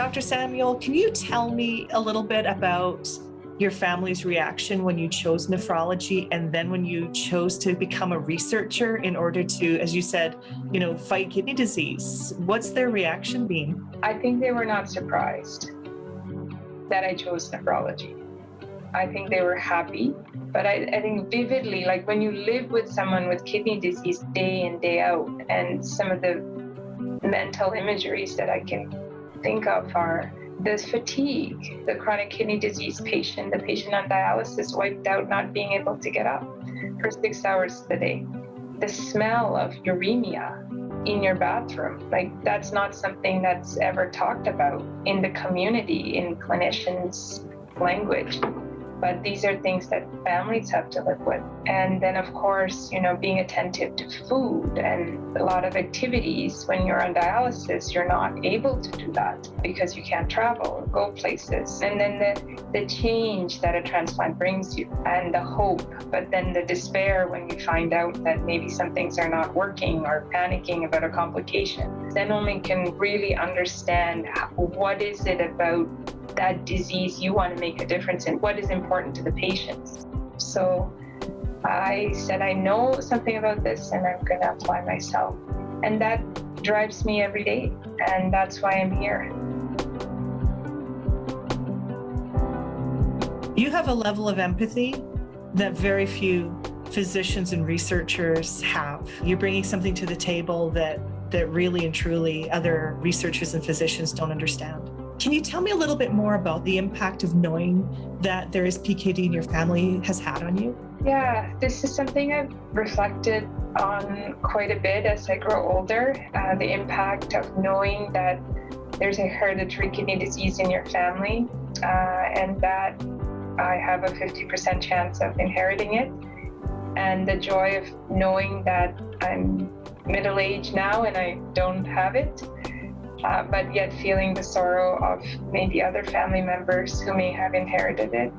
Dr. Samuel, can you tell me a little bit about your family's reaction when you chose nephrology and then when you chose to become a researcher in order to, as you said, fight kidney disease? What's their reaction been? I think they were not surprised that I chose nephrology. I think they were happy, but I think vividly, like when you live with someone with kidney disease day in, day out, and some of the mental imageries that I can think of are the fatigue, the chronic kidney disease patient, the patient on dialysis wiped out, not being able to get up for 6 hours a day, the smell of uremia in your bathroom. Like, that's not something that's ever talked about in the community, in clinicians' language. But these are things that families have to live with. And then, of course, being attentive to food and a lot of activities. When you're on dialysis, you're not able to do that because you can't travel or go places. And then the change that a transplant brings you and the hope, but then the despair when you find out that maybe some things are not working or panicking about a complication. Then only can really understand what is it about that disease you want to make a difference in, what is important to the patients. So I said, I know something about this and I'm going to apply myself. And that drives me every day. And that's why I'm here. You have a level of empathy that very few physicians and researchers have. You're bringing something to the table that really and truly other researchers and physicians don't understand. Can you tell me a little bit more about the impact of knowing that there is PKD in your family has had on you? Yeah, this is something I've reflected on quite a bit as I grow older. The impact of knowing that there's a hereditary kidney disease in your family and that I have a 50% chance of inheriting it. And the joy of knowing that I'm middle-aged now and I don't have it. But yet feeling the sorrow of maybe other family members who may have inherited it.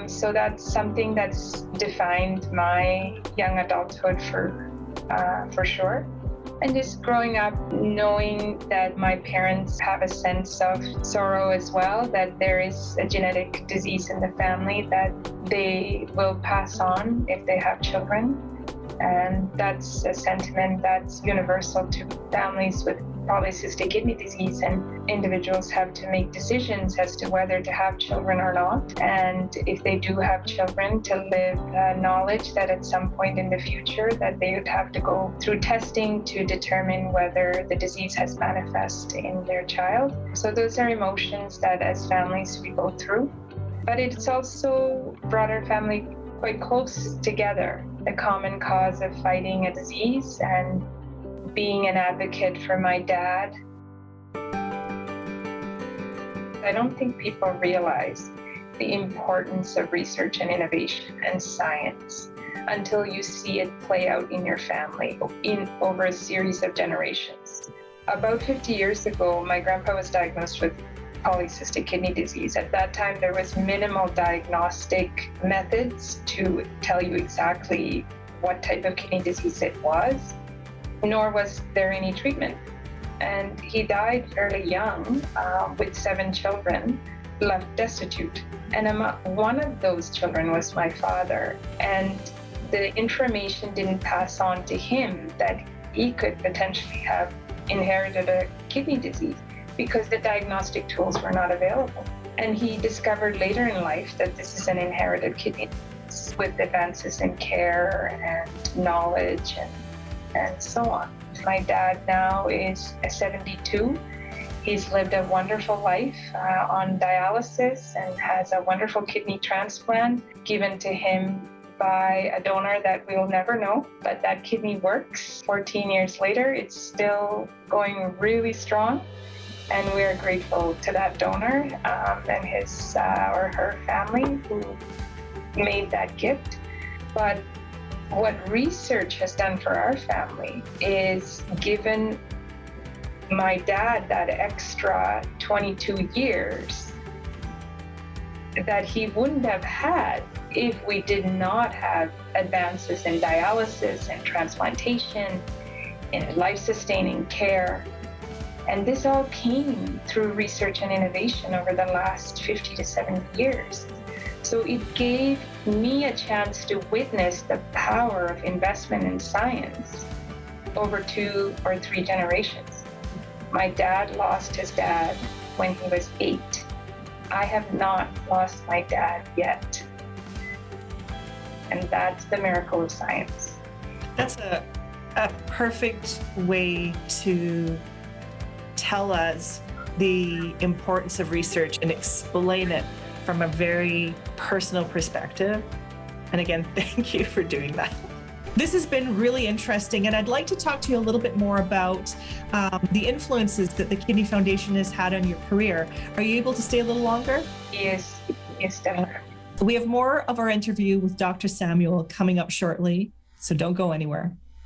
So that's something that's defined my young adulthood for sure. And just growing up knowing that my parents have a sense of sorrow as well, that there is a genetic disease in the family that they will pass on if they have children. And that's a sentiment that's universal to families with polycystic kidney disease, and individuals have to make decisions as to whether to have children or not. And if they do have children, to live knowledge that at some point in the future that they would have to go through testing to determine whether the disease has manifest in their child. So those are emotions that as families we go through. But it's also brought our family quite close together, the common cause of fighting a disease and being an advocate for my dad. I don't think people realize the importance of research and innovation and science until you see it play out in your family over a series of generations. About 50 years ago, my grandpa was diagnosed with polycystic kidney disease. At that time, there was minimal diagnostic methods to tell you exactly what type of kidney disease it was, nor was there any treatment. And he died fairly young with 7 children, left destitute. And one of those children was my father. And the information didn't pass on to him that he could potentially have inherited a kidney disease because the diagnostic tools were not available. And he discovered later in life that this is an inherited kidney disease with advances in care and knowledge and so on. My dad now is 72. He's lived a wonderful life on dialysis and has a wonderful kidney transplant given to him by a donor that we'll never know, but that kidney works. 14 years later, it's still going really strong. And we are grateful to that donor and his or her family who made that gift. But what research has done for our family is given my dad that extra 22 years that he wouldn't have had if we did not have advances in dialysis and transplantation, in life-sustaining care. And this all came through research and innovation over the last 50 to 70 years. So it gave me a chance to witness the power of investment in science over 2 or 3 generations. My dad lost his dad when he was 8. I have not lost my dad yet. And that's the miracle of science. That's a perfect way to tell us the importance of research and explain it from a very personal perspective. And again, thank you for doing that. This has been really interesting, and I'd like to talk to you a little bit more about the influences that the Kidney Foundation has had on your career. Are you able to stay a little longer? Yes, definitely. We have more of our interview with Dr. Samuel coming up shortly, so don't go anywhere.